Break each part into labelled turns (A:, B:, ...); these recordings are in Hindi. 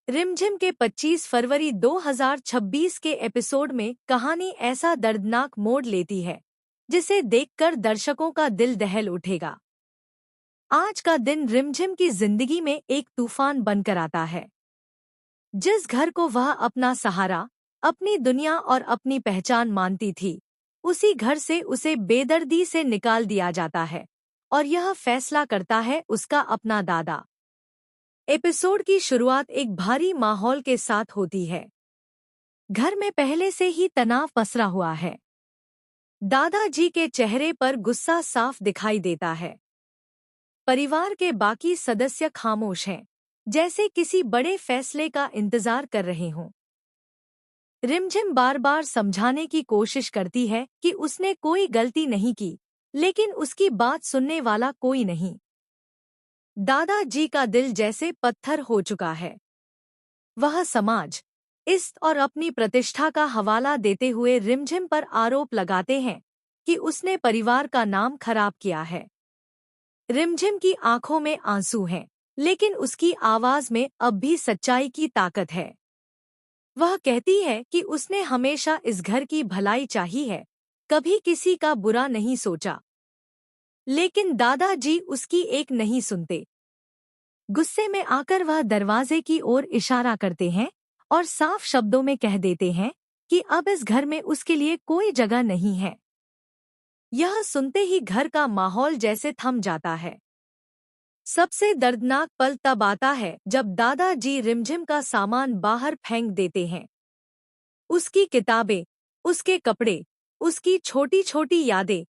A: रिमझिम के 25 फरवरी 2026 के एपिसोड में कहानी ऐसा दर्दनाक मोड़ लेती है जिसे देखकर दर्शकों का दिल दहल उठेगा। आज का दिन रिमझिम की जिंदगी में एक तूफान बनकर आता है। जिस घर को वह अपना सहारा, अपनी दुनिया और अपनी पहचान मानती थी, उसी घर से उसे बेदर्दी से निकाल दिया जाता है और यह फैसला करता है उसका अपना दादा। एपिसोड की शुरुआत एक भारी माहौल के साथ होती है। घर में पहले से ही तनाव पसरा हुआ है। दादाजी के चेहरे पर गुस्सा साफ दिखाई देता है। परिवार के बाकी सदस्य खामोश हैं, जैसे किसी बड़े फैसले का इंतजार कर रहे हों। रिमझिम बार बार समझाने की कोशिश करती है कि उसने कोई गलती नहीं की, लेकिन उसकी बात सुनने वाला कोई नहीं। दादाजी का दिल जैसे पत्थर हो चुका है। वह समाज, इज्जत और अपनी प्रतिष्ठा का हवाला देते हुए रिमझिम पर आरोप लगाते हैं कि उसने परिवार का नाम खराब किया है। रिमझिम की आंखों में आंसू हैं, लेकिन उसकी आवाज में अब भी सच्चाई की ताकत है। वह कहती है कि उसने हमेशा इस घर की भलाई चाही है, कभी किसी का बुरा नहीं सोचा। लेकिन दादाजी उसकी एक नहीं सुनते। गुस्से में आकर वह दरवाजे की ओर इशारा करते हैं और साफ शब्दों में कह देते हैं कि अब इस घर में उसके लिए कोई जगह नहीं है। यह सुनते ही घर का माहौल जैसे थम जाता है। सबसे दर्दनाक पल तब आता है जब दादाजी रिमझिम का सामान बाहर फेंक देते हैं। उसकी किताबें, उसके कपड़े, उसकी छोटी छोटी यादें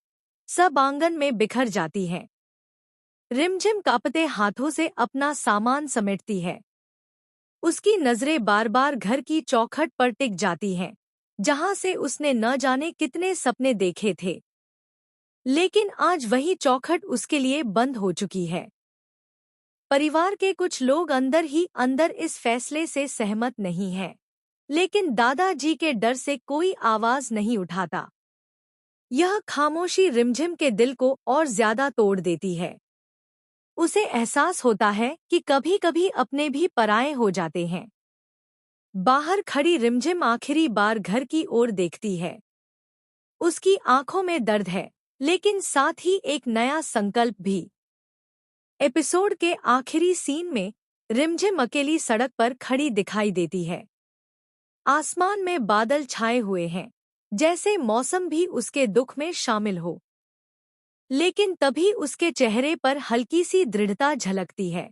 A: सब आंगन में बिखर जाती हैं। रिमझिम कांपते हाथों से अपना सामान समेटती है। उसकी नजरें बार बार घर की चौखट पर टिक जाती हैं, जहां से उसने न जाने कितने सपने देखे थे। लेकिन आज वही चौखट उसके लिए बंद हो चुकी है। परिवार के कुछ लोग अंदर ही अंदर इस फैसले से सहमत नहीं हैं, लेकिन दादाजी के डर से कोई आवाज नहीं उठाता। यह खामोशी रिमझिम के दिल को और ज्यादा तोड़ देती है। उसे एहसास होता है कि कभी-कभी अपने भी पराये हो जाते हैं। बाहर खड़ी रिमझिम आखिरी बार घर की ओर देखती है। उसकी आंखों में दर्द है, लेकिन साथ ही एक नया संकल्प भी। एपिसोड के आखिरी सीन में रिमझिम अकेली सड़क पर खड़ी दिखाई देती है। आसमान में बादल छाए हुए हैं, जैसे मौसम भी उसके दुख में शामिल हो। लेकिन तभी उसके चेहरे पर हल्की सी दृढ़ता झलकती है।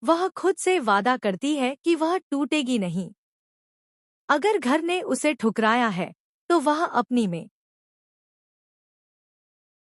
A: वह खुद से वादा करती है कि वह टूटेगी नहीं। अगर घर ने उसे ठुकराया है, तो वह अपनी में